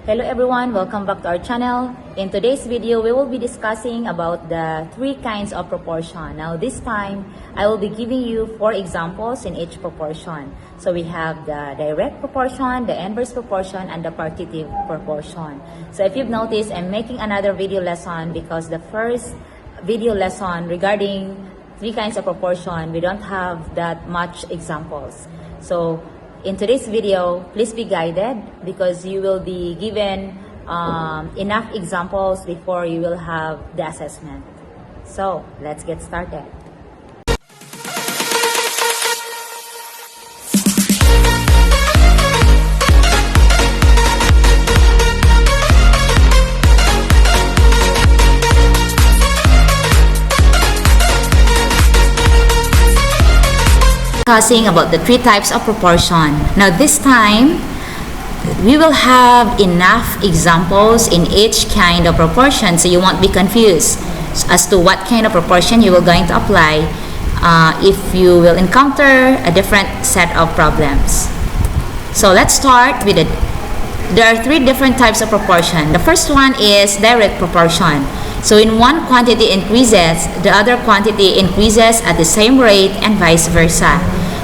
Hello everyone, welcome back to our channel. In today's video, we will be discussing about the three kinds of proportion. Now this time, I will be giving you 4 examples in each proportion. So we have the direct proportion, the inverse proportion, and the partitive proportion. So if you've noticed, I'm making another video lesson because the first video lesson regarding 3 kinds of proportion, we don't have that much examples. So in today's video, please be guided because you will be given enough examples before you will have the assessment. So, let's get started. Discussing about the 3 types of proportion. Now this time, we will have enough examples in each kind of proportion so you won't be confused as to what kind of proportion you are going to apply if you will encounter a different set of problems. So let's start with it. There are 3 different types of proportion. The first one is direct proportion. So in one quantity increases, the other quantity increases at the same rate and vice versa.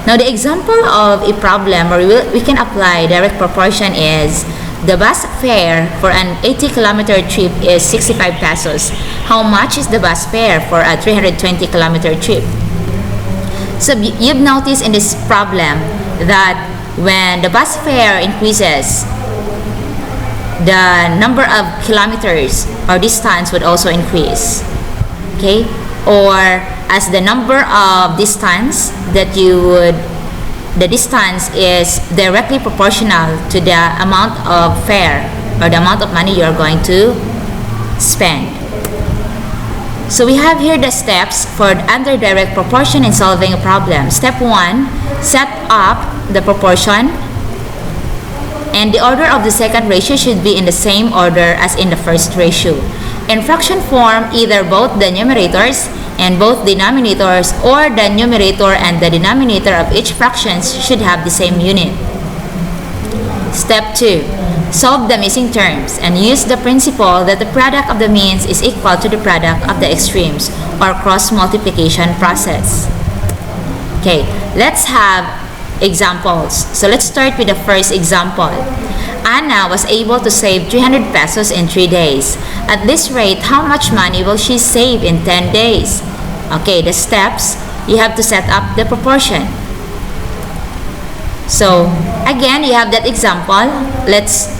Now the example of a problem where we can apply direct proportion is the bus fare for an 80-kilometer trip is 65 pesos. How much is the bus fare for a 320-kilometer trip? So you've noticed in this problem that when the bus fare increases, the number of kilometers or distance would also increase, okay? Or as the number of distance that the distance is directly proportional to the amount of fare or the amount of money you're going to spend. So we have here the steps for under direct proportion in solving a problem. Step 1, set up the proportion. And the order of the second ratio should be in the same order as in the first ratio. In fraction form, either both the numerators and both denominators or the numerator and the denominator of each fraction should have the same unit. Step 2. Solve the missing terms and use the principle that the product of the means is equal to the product of the extremes or cross multiplication process. Okay, let's have examples. So let's start with the first example. Anna was able to save 300 pesos in 3 days. At this rate, how much money will she save in 10 days? Okay, the steps, you have to set up the proportion. So again, you have that example. Let's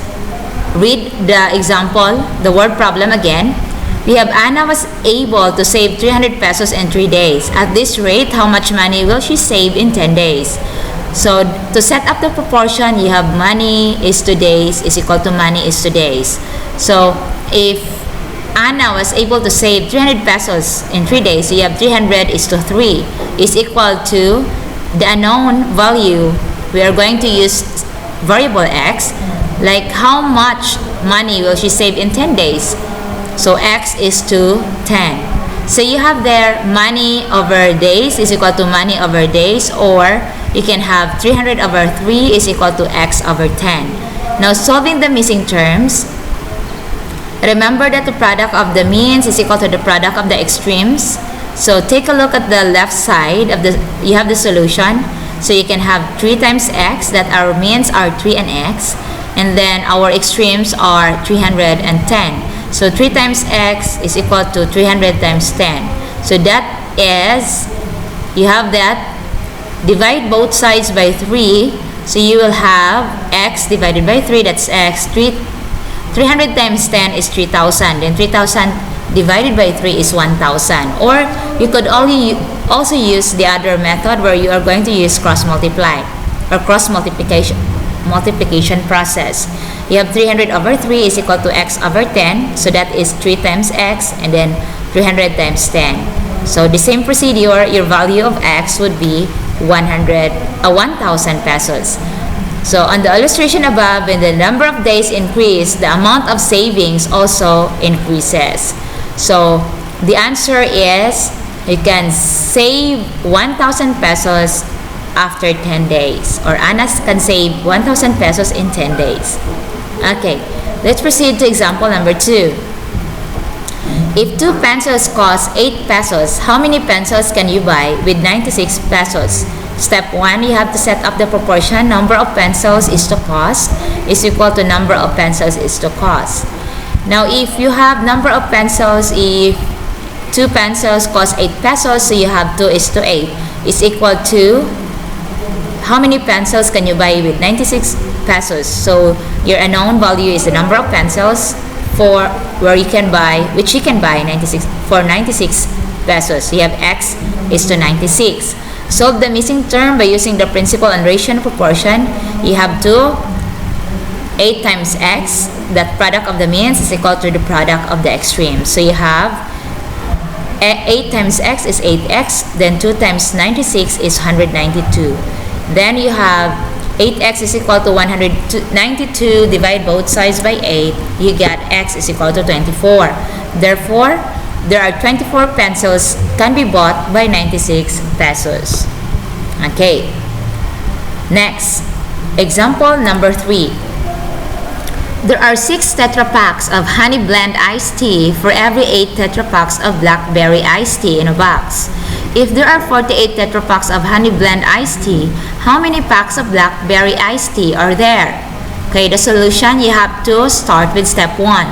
read the example, the word problem again. We have Anna was able to save 300 pesos in 3 days. At this rate, how much money will she save in 10 days? So to set up the proportion, you have money is to days is equal to money is to days. So if Anna was able to save 300 pesos in 3 days, so you have 300 is to 3 is equal to the unknown value. We are going to use variable x, like how much money will she save in 10 days. So x is to 10. So you have there money over days is equal to money over days, or you can have 300 over 3 is equal to x over 10. Now solving the missing terms, remember that the product of the means is equal to the product of the extremes. So take a look at the left side of you have the solution. So you can have 3 times x, that our means are 3 and x, and then our extremes are 310. So 3 times x is equal to 300 times 10. So that is, you have that, divide both sides by 3, so you will have x divided by 3, that's x. 300 times 10 is 3,000, then 3,000 divided by 3 is 1,000. Or you could also use the other method where you are going to use cross multiply or cross multiplication process. You have 300 over 3 is equal to x over 10, so that is 3 times x, and then 300 times 10. So the same procedure, your value of x would be 1,000 pesos. So on the illustration above, when the number of days increase, the amount of savings also increases. So the answer is you can save 1,000 pesos after 10 days, or Anna can save 1,000 pesos in 10 days. Okay, let's proceed to example number 2. If 2 pencils cost 8 pesos, how many pencils can you buy with 96 pesos? Step 1, you have to set up the proportion. Number of pencils is to cost is equal to number of pencils is to cost. Now, if you have number of pencils, if 2 pencils cost 8 pesos, so you have 2 is to 8 is equal to how many pencils can you buy with 96 pesos? So your unknown value is the number of pencils for which you can buy 96 for 96 pesos. So you have x is to 96. Solve the missing term by using the principal and ratio and proportion. You have to 8 times x, that product of the means is equal to the product of the extremes. So you have 8 times x is 8x, then 2 times 96 is 192. Then you have 8x is equal to 192, divide both sides by 8, you get x is equal to 24. Therefore, there are 24 pencils can be bought by 96 pesos. Okay. Next, example number 3. There are 6 Tetra Paks of honey blend iced tea for every 8 Tetra Paks of blackberry iced tea in a box. If there are 48 Tetra Paks of honey blend iced tea, how many packs of blackberry iced tea are there? Okay, the solution, you have to start with step 1.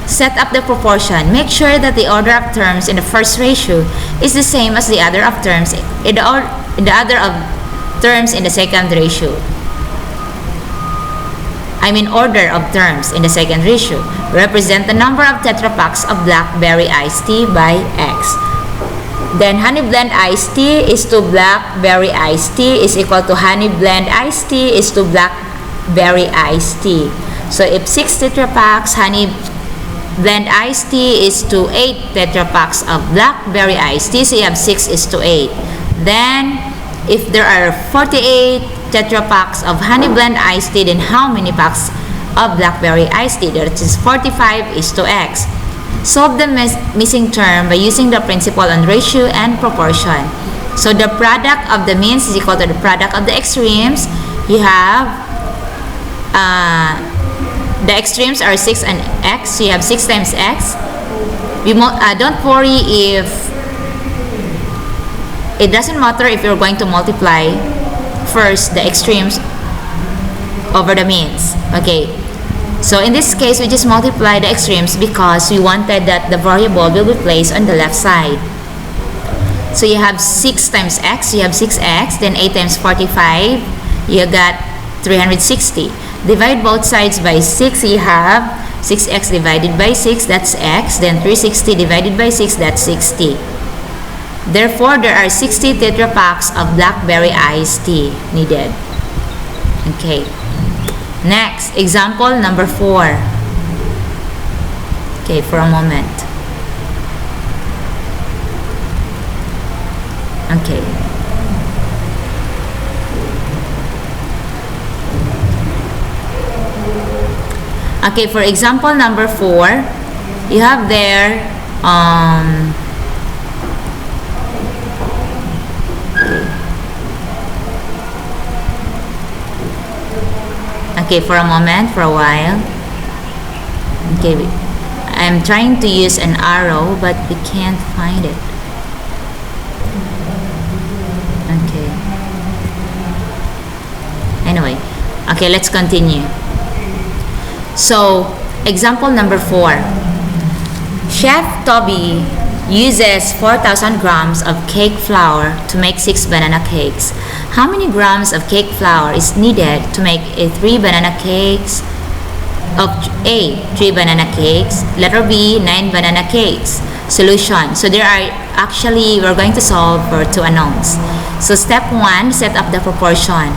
Set up the proportion. Make sure that the order of terms in the first ratio is the same as the other of terms in the other of terms in the second ratio. Order of terms in the second ratio. Represent the number of Tetra Paks of blackberry iced tea by x. Then honey blend iced tea is to blackberry iced tea is equal to honey blend iced tea is to blackberry iced tea. So if 6 Tetra Paks honey blend iced tea is to 8 Tetra Paks of blackberry iced tea, so you have 6 is to 8. Then if there are 48 Tetra Paks of honey blend iced tea, then how many packs of blackberry iced tea? That is 45 is to x. Solve the missing term by using the principal and ratio and proportion. So the product of the means is equal to the product of the extremes. You have the extremes are 6 and x, so you have 6 times x. Don't worry if it doesn't matter if you're going to multiply first the extremes over the means. Okay, so in this case we just multiply the extremes because we wanted that the variable will be placed on the left side. So you have 6 times x, you have 6x, then 8 times 45, you got 360. Divide both sides by 6, you have 6x divided by 6, that's x, then 360 divided by 6, that's 60. Therefore, there are 60 Tetra Paks of blackberry iced tea needed. Okay. Next, example number 4. Okay, for a moment. Okay. Okay, for example number 4, you have there okay, for a moment, for a while. Okay, I'm trying to use an arrow, but we can't find it. Okay. Anyway, okay, let's continue. So, example number 4. Chef Toby uses 4,000 grams of cake flour to make 6 banana cakes. How many grams of cake flour is needed to make 3 banana cakes? Of A, 3 banana cakes. Letter B, 9 banana cakes. Solution. So there are actually, we're going to solve for 2 unknowns. So step 1, set up the proportion.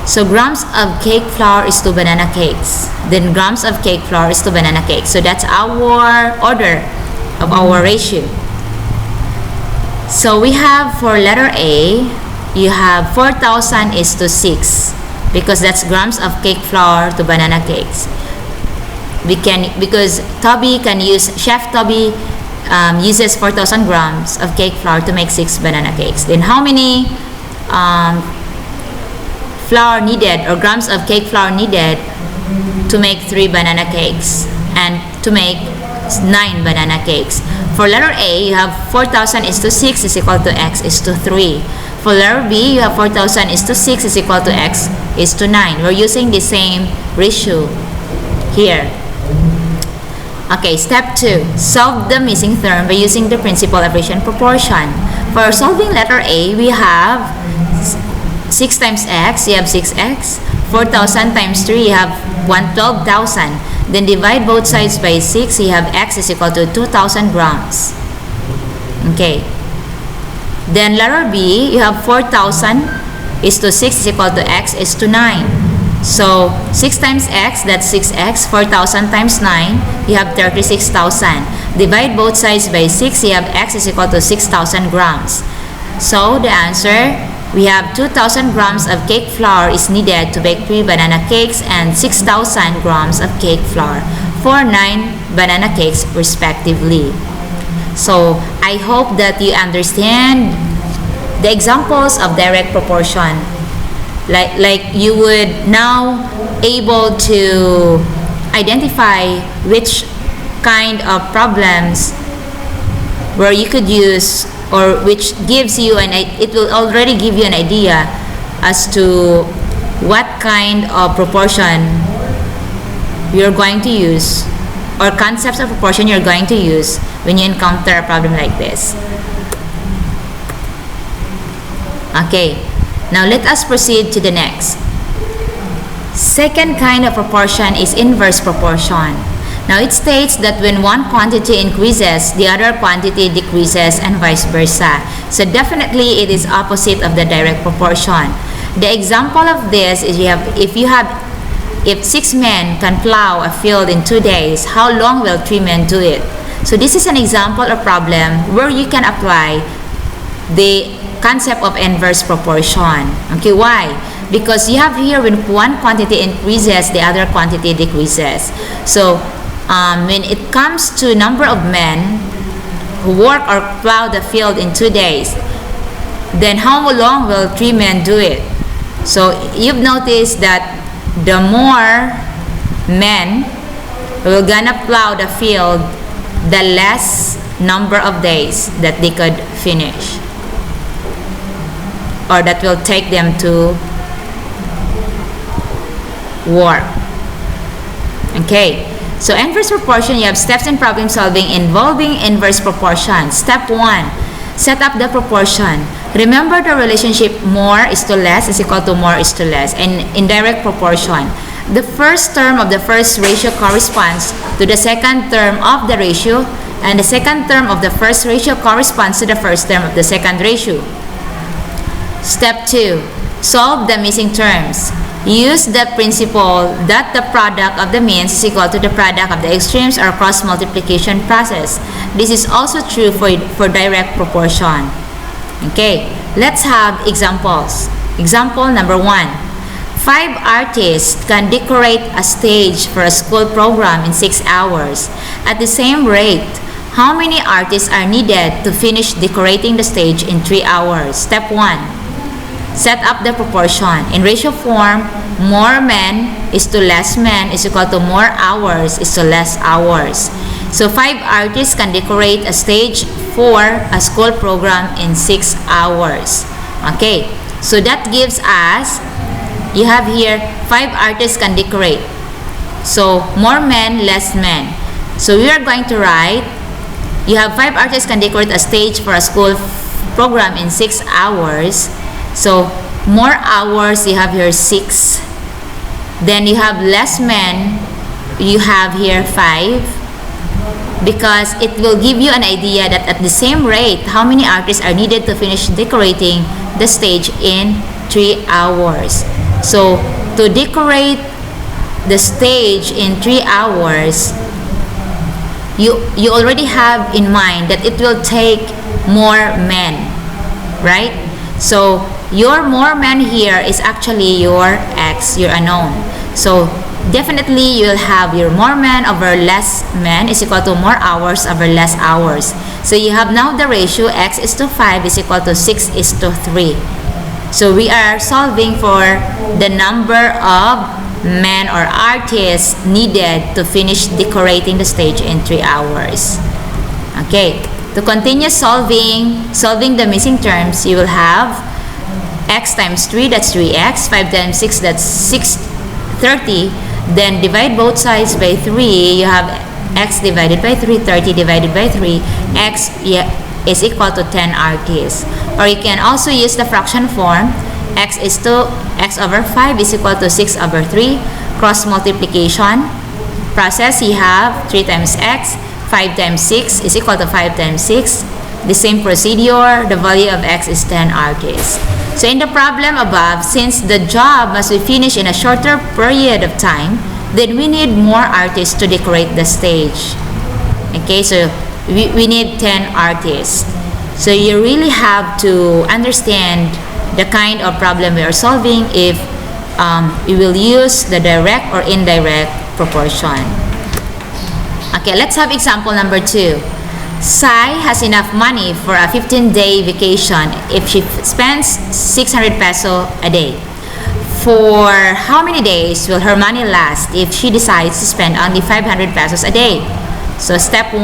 So grams of cake flour is to banana cakes. Then grams of cake flour is to banana cakes. So that's our order of our ratio. So we have for letter A, you have 4,000 is to 6 because that's grams of cake flour to banana cakes. Because Chef Toby uses 4,000 grams of cake flour to make 6 banana cakes. Then how many flour needed, or grams of cake flour needed to make 3 banana cakes and to make 9 banana cakes. For letter A, you have 4,000 is to 6 is equal to x is to 3. For letter B, you have 4,000 is to 6 is equal to x is to 9. We're using the same ratio here. Okay, step 2. Solve the missing term by using the principle of ratio and proportion. For solving letter A, we have 6 times x, you have 6x. 4,000 times 3, you have 12,000. Then divide both sides by 6, you have x is equal to 2,000 grams. Okay. Then letter B, you have 4,000 is to 6 is equal to x is to 9. So 6 times x, that's 6x. 4,000 times 9, you have 36,000. Divide both sides by 6, you have x is equal to 6,000 grams. So the answer, we have 2,000 grams of cake flour is needed to bake 3 banana cakes and 6,000 grams of cake flour for 9 banana cakes respectively. So I hope that you understand the examples of direct proportion. Like you would now able to identify which kind of problems where you could use, or which gives you it will already give you an idea as to what kind of proportion you're going to use, or concepts of proportion you're going to use when you encounter a problem like this. Okay, now let us proceed to the next. Second kind of proportion is inverse proportion. Now it states that when one quantity increases, the other quantity decreases and vice versa. So definitely it is opposite of the direct proportion. The example of this is if 6 men can plow a field in 2 days, how long will 3 men do it? So this is an example of problem where you can apply the concept of inverse proportion. Okay, why? Because you have here when one quantity increases, the other quantity decreases. So when it comes to number of men who work or plow the field in 2 days, then how long will 3 men do it? So you've noticed that the more men who are gonna plow the field, the less number of days that they could finish, or that will take them to work. Okay, so inverse proportion, you have steps in problem solving involving inverse proportion. Step 1, set up the proportion. Remember the relationship more is to less is equal to more is to less, and indirect proportion. The first term of the first ratio corresponds to the second term of the ratio, and the second term of the first ratio corresponds to the first term of the second ratio. Step 2, solve the missing terms. Use the principle that the product of the means is equal to the product of the extremes or cross multiplication process. This is also true for direct proportion. Okay, let's have examples. Example number 1. 5 artists can decorate a stage for a school program in 6 hours. At the same rate, how many artists are needed to finish decorating the stage in 3 hours? Step 1. Set up the proportion. In ratio form, more men is to less men is equal to more hours is to less hours. So 5 artists can decorate a stage for a school program in 6 hours. Okay, so that gives us, you have here 5 artists can decorate. So more men, less men. So we are going to write, you have 5 artists can decorate a stage for a school program in 6 hours. So more hours, you have here 6. Then you have less men, you have here 5, because it will give you an idea that at the same rate, how many artists are needed to finish decorating the stage in 3 hours. So to decorate the stage in 3 hours, you already have in mind that it will take more men, right? So your more men here is actually your x, your unknown. So definitely you'll have your more men over less men is equal to more hours over less hours. So you have now the ratio x is to 5 is equal to 6 is to 3. So we are solving for the number of men or artists needed to finish decorating the stage in 3 hours. Okay, to continue solving the missing terms, you will have x times 3, that's 3x, 5 times 6, that's 30. Then divide both sides by 3, you have x divided by 3, 30 divided by 3, x is equal to 10 artists. Or you can also use the fraction form, x over 5 is equal to 6 over 3, cross multiplication process, you have 3 times x, 5 times 6 is equal to 5 times 6. The same procedure, the value of x is 10 artists. So in the problem above, since the job must be finished in a shorter period of time, then we need more artists to decorate the stage. Okay, so we need 10 artists. So you really have to understand the kind of problem we are solving if we will use the direct or indirect proportion. Okay, let's have example number 2. Sai has enough money for a 15-day vacation if she spends 600 peso a day. For how many days will her money last if she decides to spend only 500 pesos a day? So step 1,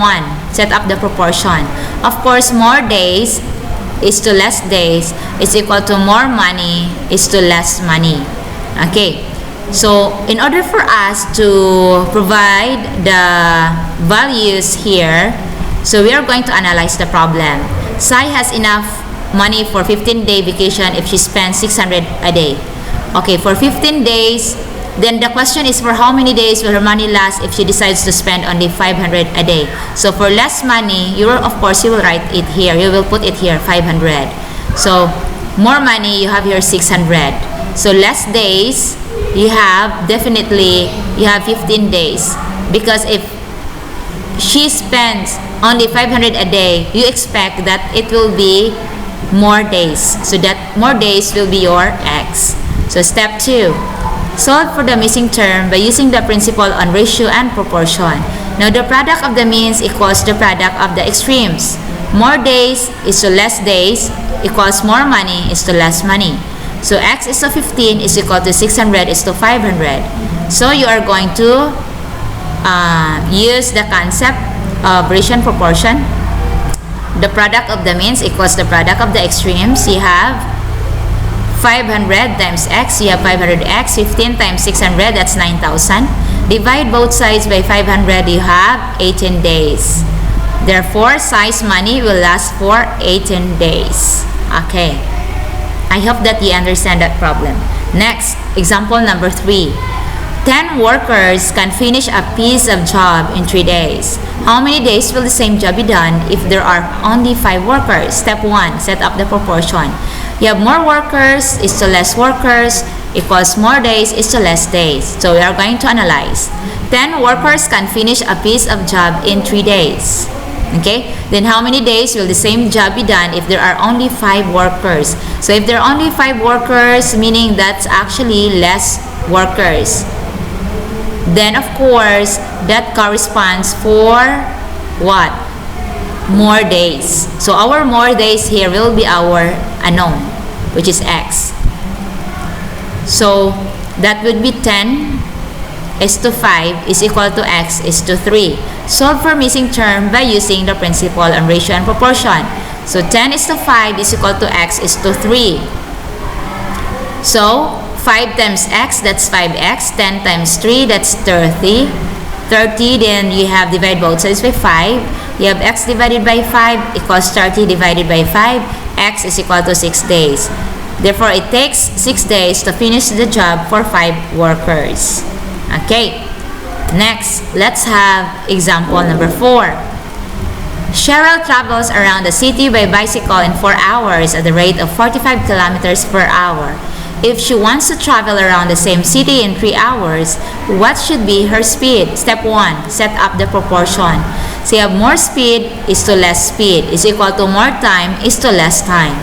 set up the proportion. Of course, more days is to less days is equal to more money is to less money. Okay, so in order for us to provide the values here, so we are going to analyze the problem. Sai has enough money for 15-day vacation if she spends 600 a day. Okay, for 15 days, then the question is for how many days will her money last if she decides to spend only 500 a day. So for less money, you will write it here. You will put it here, 500. So more money, you have here 600. So less days, you have 15 days. Because if she spends only 500 a day, you expect that it will be more days. So that more days will be your x. So step 2, solve for the missing term by using the principle on ratio and proportion. Now the product of the means equals the product of the extremes. More days is to less days equals more money is to less money. So x is to 15 is equal to 600 is to 500. So you are going to use the concept of ratio and proportion. The product of the means equals the product of the extremes. You have 500 times x, you have 500x, 15 times 600, that's 9,000. Divide both sides by 500, you have 18 days. Therefore, Sai's money will last for 18 days. Okay. I hope that you understand that problem. Next, example number 3. 10 workers can finish a piece of job in 3 days. How many days will the same job be done if there are only 5 workers? Step 1, set up the proportion. You have more workers is to less workers equals more days is to less days. So we are going to analyze. 10 workers can finish a piece of job in 3 days. Okay, then how many days will the same job be done if there are only 5 workers? So if there are only 5 workers, meaning that's actually less workers. Then of course, that corresponds for what? More days. So our more days here will be our unknown, which is x. So that would be 10 is to 5 is equal to x is to 3. Solve for missing term by using the principle on ratio and proportion. So 10 is to 5 is equal to x is to 3. So 5 times x, that's 5x. 10 times 3, that's 30. 30, then you have divide both sides by 5. You have x divided by 5 equals 30 divided by 5. X is equal to 6 days. Therefore, it takes 6 days to finish the job for 5 workers. Okay. Next, let's have example number 4. Cheryl travels around the city by bicycle in 4 hours at the rate of 45 kilometers per hour. If she wants to travel around the same city in 3 hours, what should be her speed? Step 1, set up the proportion. So you have more speed is to less speed is equal to more time is to less time.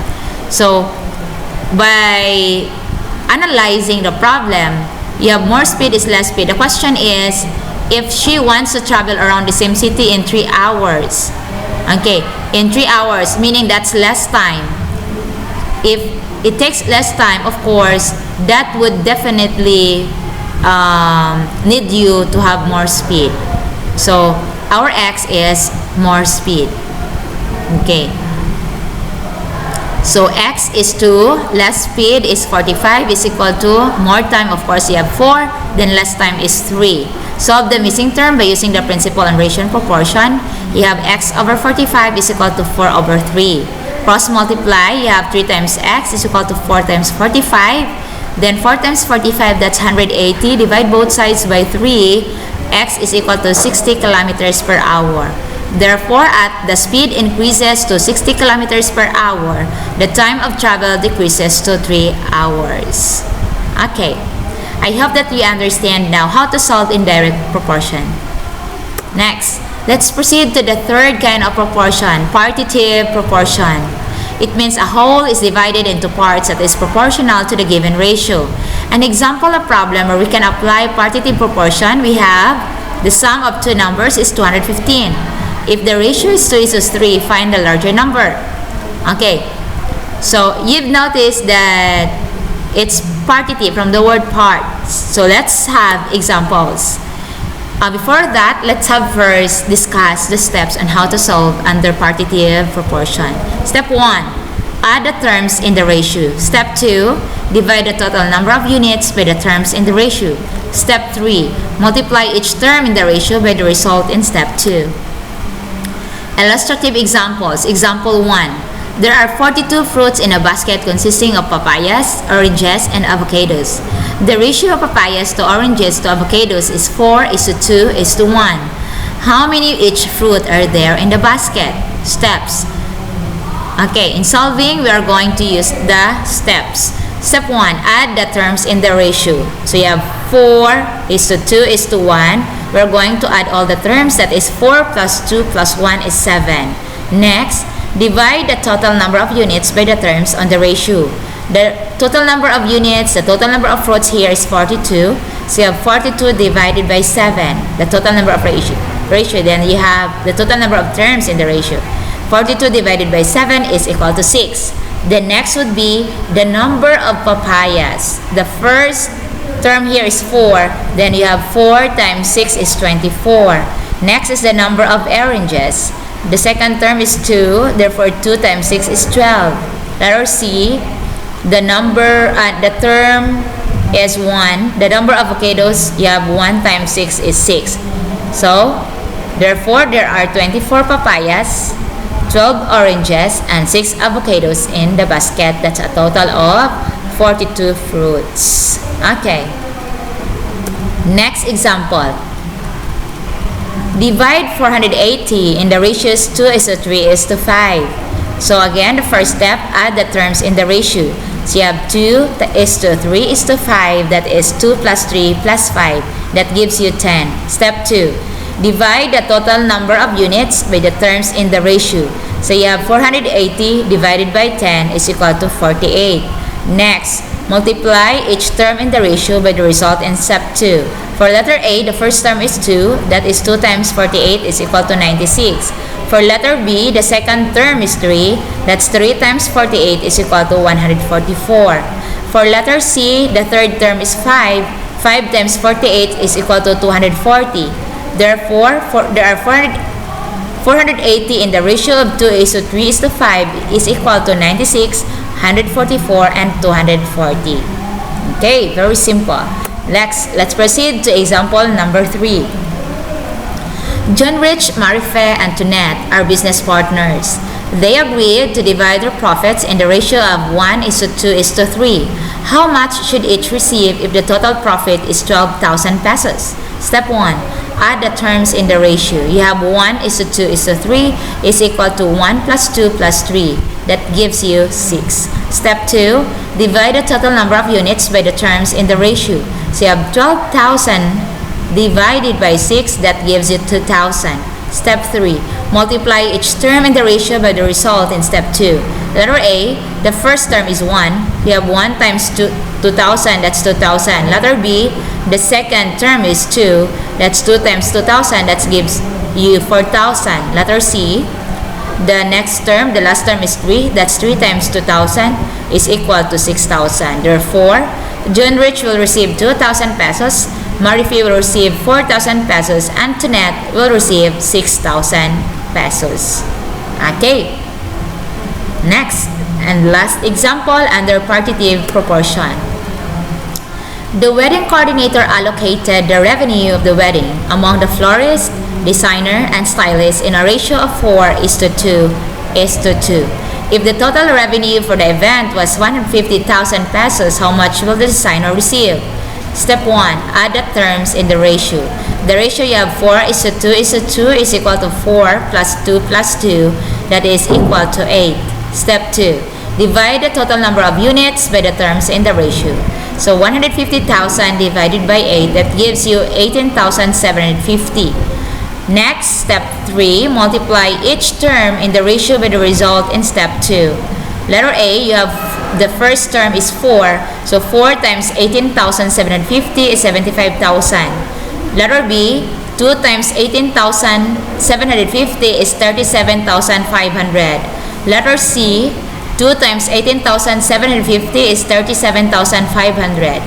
So by analyzing the problem, you have more speed is less speed. The question is, if she wants to travel around the same city in 3 hours. Okay, in 3 hours, meaning that's less time. If it takes less time, of course, that would definitely need you to have more speed. So our x is more speed. Okay. So x is 2, less speed is 45 is equal to more time, of course you have 4, then less time is 3. Solve the missing term by using the principal and ratio and proportion. You have x over 45 is equal to 4 over 3. Cross multiply, you have 3 times x is equal to 4 times 45. Then 4 times 45, that's 180. Divide both sides by 3. X is equal to 60 kilometers per hour. Therefore, at the speed increases to 60 kilometers per hour, the time of travel decreases to 3 hours. Okay. I hope that you understand now how to solve indirect proportion. Next, let's proceed to the third kind of proportion, partitive proportion. It means a whole is divided into parts that is proportional to the given ratio. An example of problem where we can apply partitive proportion, we have the sum of two numbers is 215. If the ratio is 2:3, find the larger number. Okay, so you've noticed that it's partitive from the word parts. So let's have examples. Before that, let's have first discuss the steps on how to solve under partitive proportion. Step 1, add the terms in the ratio. Step 2, divide the total number of units by the terms in the ratio. Step 3, multiply each term in the ratio by the result in step 2. Illustrative examples. Example 1. There are 42 fruits in a basket consisting of papayas, oranges, and avocados. The ratio of papayas to oranges to avocados is 4:2:1. How many each fruit are there in the basket? Steps. Okay, in solving, we are going to use the steps. Step 1, add the terms in the ratio. So you have 4:2:1. We're going to add all the terms. That is 4 plus 2 plus 1 is 7. Next, divide the total number of units by the terms on the ratio. The total number of units, the total number of fruits here is 42. So you have 42 divided by 7, the total number of ratio. Then you have the total number of terms in the ratio. 42 divided by 7 is equal to 6. The next would be the number of papayas. The first term here is 4. Then you have 4 times 6 is 24. Next is the number of oranges. The second term is 2, therefore 2 times 6 is 12. Letter C, the term is 1. The number of avocados, you have 1 times 6 is 6. So, therefore, there are 24 papayas, 12 oranges, and 6 avocados in the basket. That's a total of 42 fruits. Okay. Next example. Divide 480 in the ratios 2:3:5. So again, the first step, add the terms in the ratio. So you have 2:3:5, that is 2 plus 3 plus 5. That gives you 10. Step 2, divide the total number of units by the terms in the ratio. So you have 480 divided by 10 is equal to 48. Next, multiply each term in the ratio by the result in step 2. For letter A, the first term is 2. That is 2 times 48 is equal to 96. For letter B, the second term is 3. That's 3 times 48 is equal to 144. For letter C, the third term is 5. 5 times 48 is equal to 240. Therefore, there are 480 in the ratio of 2:3:5 is equal to 96, 144, and 240. Okay, very simple. Let's proceed to example number 3. John Rich, Marife, and Tonette are business partners. They agreed to divide their profits in the ratio of 1:2:3. How much should each receive if the total profit is 12,000 pesos? Step 1, add the terms in the ratio. You have 1:2:3 is equal to 1 plus 2 plus 3. That gives you 6. Step 2, divide the total number of units by the terms in the ratio. So you have 12,000 divided by 6, that gives you 2,000. Step 3, multiply each term in the ratio by the result in step 2. Letter A, the first term is 1. You have 1 times 2,000, that's 2,000. Letter B, the second term is 2. That's 2 times 2,000, that gives you 4,000. Letter C, The next term, the last term is 3. That's 3 times 2,000 is equal to 6,000. Therefore, John Rich will receive 2,000 pesos, Marifi will receive 4,000 pesos, Antoinette will receive 6,000 pesos. Okay. Next and last example under partitive proportion. The wedding coordinator allocated the revenue of the wedding among the florist, designer, and stylist in a ratio of 4:2:2. If the total revenue for the event was 150,000 pesos, how much will the designer receive? Step 1. Add the terms in the ratio. The ratio you have 4:2:2 is equal to 4 plus 2 plus 2, that is equal to 8. Step 2. Divide the total number of units by the terms in the ratio. So 150,000 divided by 8, that gives you 18,750. Next, step 3, multiply each term in the ratio by the result in step 2. Letter A, you have the first term is 4. So 4 times 18,750 is 75,000. Letter B, 2 times 18,750 is 37,500. Letter C, 2 times 18,750 is 37,500.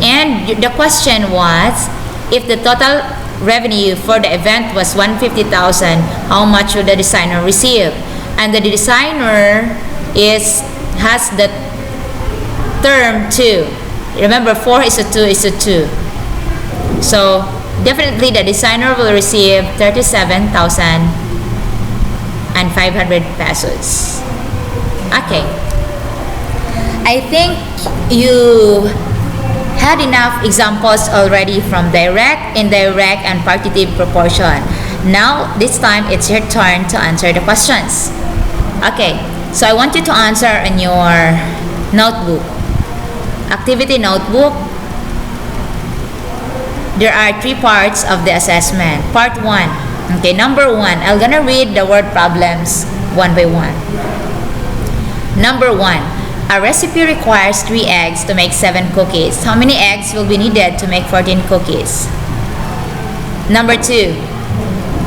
And the question was, if the total revenue for the event was 150,000, how much will the designer receive? And the designer has the term 2. Remember, 4:2:2. So definitely the designer will receive 37,500 pesos. Okay. I think you had enough examples already from direct, indirect, and partitive proportion. Now, this time, it's your turn to answer the questions. Okay, so I want you to answer in your notebook. Activity notebook. There are 3 parts of the assessment. Part 1. Okay, number 1. I'm gonna read the word problems one by one. Number 1. A recipe requires 3 eggs to make 7 cookies. How many eggs will be needed to make 14 cookies? Number 2.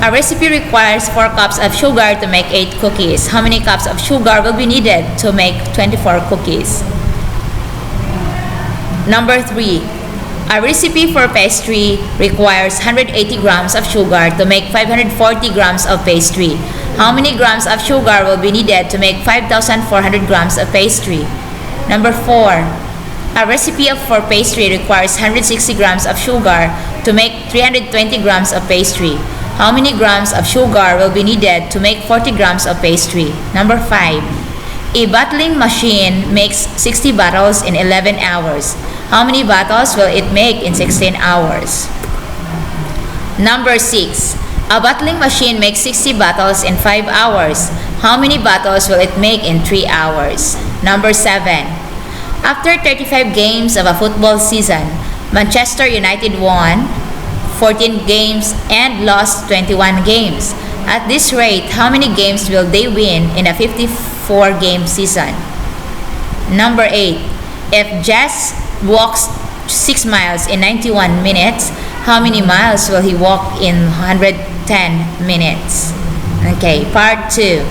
A recipe requires 4 cups of sugar to make 8 cookies. How many cups of sugar will be needed to make 24 cookies? Number 3. A recipe for pastry requires 180 grams of sugar to make 540 grams of pastry. How many grams of sugar will be needed to make 5,400 grams of pastry? Number 4. A recipe for pastry requires 160 grams of sugar to make 320 grams of pastry. How many grams of sugar will be needed to make 40 grams of pastry? Number 5. A bottling machine makes 60 bottles in 11 hours. How many bottles will it make in 16 hours? Number 6. A bottling machine makes 60 bottles in 5 hours. How many bottles will it make in 3 hours? Number 7. After 35 games of a football season, Manchester United won 14 games and lost 21 games. At this rate, how many games will they win in a 54-game season? Number 8. If Jess walks 6 miles in 91 minutes, how many miles will he walk in 110 minutes? Okay, part 2.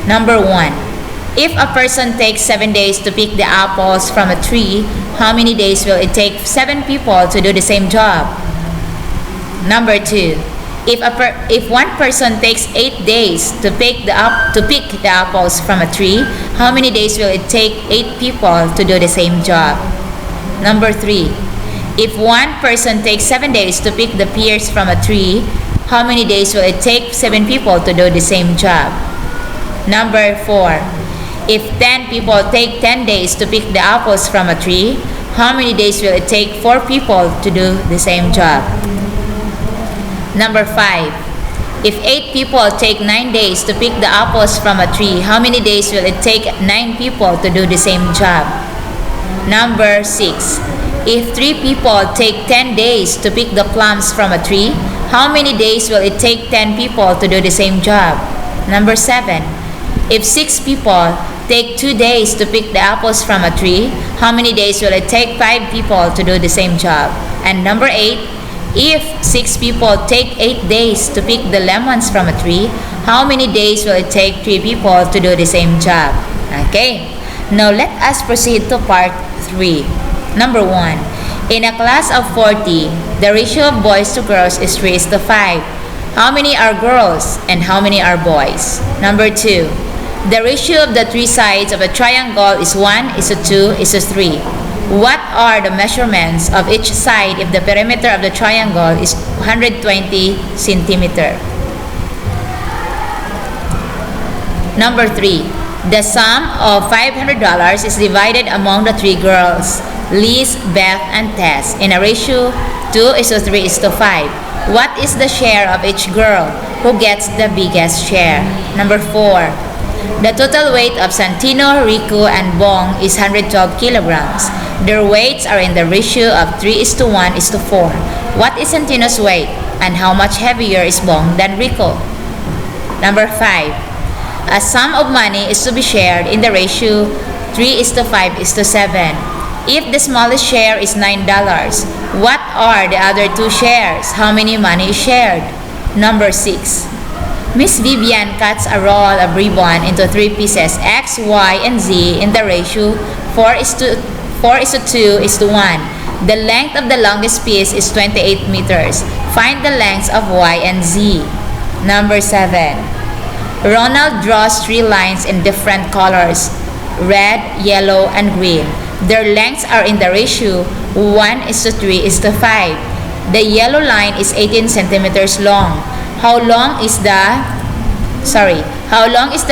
Number 1. If a person takes 7 days to pick the apples from a tree, how many days will it take 7 people to do the same job? Number 2. If one person takes 8 days to pick the apples from a tree, how many days will it take 8 people to do the same job? Number 3. If one person takes 7 days to pick the pears from a tree, how many days will it take 7 people to do the same job? Number 4. If 10 people take 10 days to pick the apples from a tree, how many days will it take 4 people to do the same job? Number 5. If 8 people take 9 days to pick the apples from a tree, how many days will it take 9 people to do the same job? Number 6. If 3 people take 10 days to pick the plums from a tree, how many days will it take 10 people to do the same job? Number 7. If 6 people take 2 days to pick the apples from a tree, how many days will it take 5 people to do the same job? And number 8. If 6 people take 8 days to pick the lemons from a tree, How many days will it take 3 people to do the same job? Okay. Now let us proceed to part 3. Number 1. In a class of 40, the ratio of boys to girls is 3:5. How many are girls and how many are boys? Number 2. The ratio of the 3 sides of a triangle is 1:2:3. What are the measurements of each side if the perimeter of the triangle is 120 centimeter? Number 3. The sum of $500 is divided among the 3 girls, Liz, Beth, and Tess, in a ratio 2:3:5. What is the share of each girl? Who gets the biggest share? Number 4. The total weight of Santino, Rico, and Bong is 112 kilograms. Their weights are in the ratio of 3:1:4. What is Santino's weight? And how much heavier is Bong than Rico? Number 5. A sum of money is to be shared in the ratio 3:5:7. If the smallest share is $9, what are the other 2 shares? How many money is shared? Number 6. Miss Vivian cuts a roll of ribbon into 3 pieces, X, Y, and Z, in the ratio 4:2:1. The length of the longest piece is 28 meters. Find the lengths of Y and Z. Number 7. Ronald draws 3 lines in different colors, red, yellow, and green. Their lengths are in the ratio 1:3:5. The yellow line is 18 centimeters long. How long is the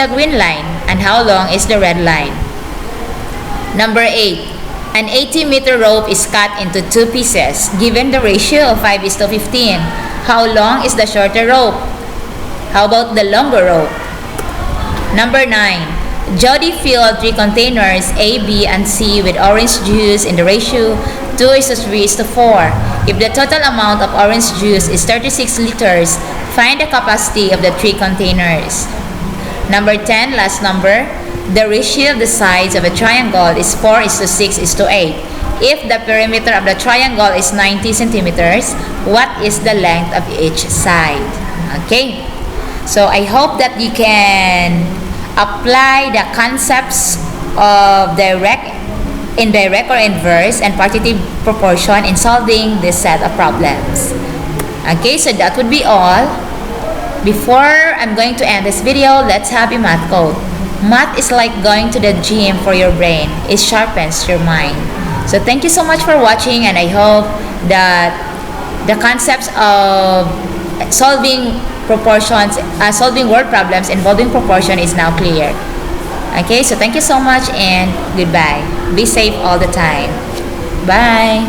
green line? And how long is the red line? Number 8. An 80-meter rope is cut into 2 pieces, given the ratio of 5:15. How long is the shorter rope? How about the longer rope? Number 9. Jody filled 3 containers A, B, and C with orange juice in the ratio 2:3:4. If the total amount of orange juice is 36 liters, find the capacity of the 3 containers. Number 10, last number. The ratio of the sides of a triangle is 4:6:8. If the perimeter of the triangle is 90 centimeters, what is the length of each side? Okay. So I hope that you can apply the concepts of direct, indirect, or inverse, and partitive proportion in solving this set of problems. Okay, so that would be all. Before I'm going to end this video, let's have a math quote. Math is like going to the gym for your brain. It sharpens your mind. So thank you so much for watching, and I hope that the concepts of solving word problems involving proportion is now clear. Okay, so thank you so much and goodbye. Be safe all the time. Bye.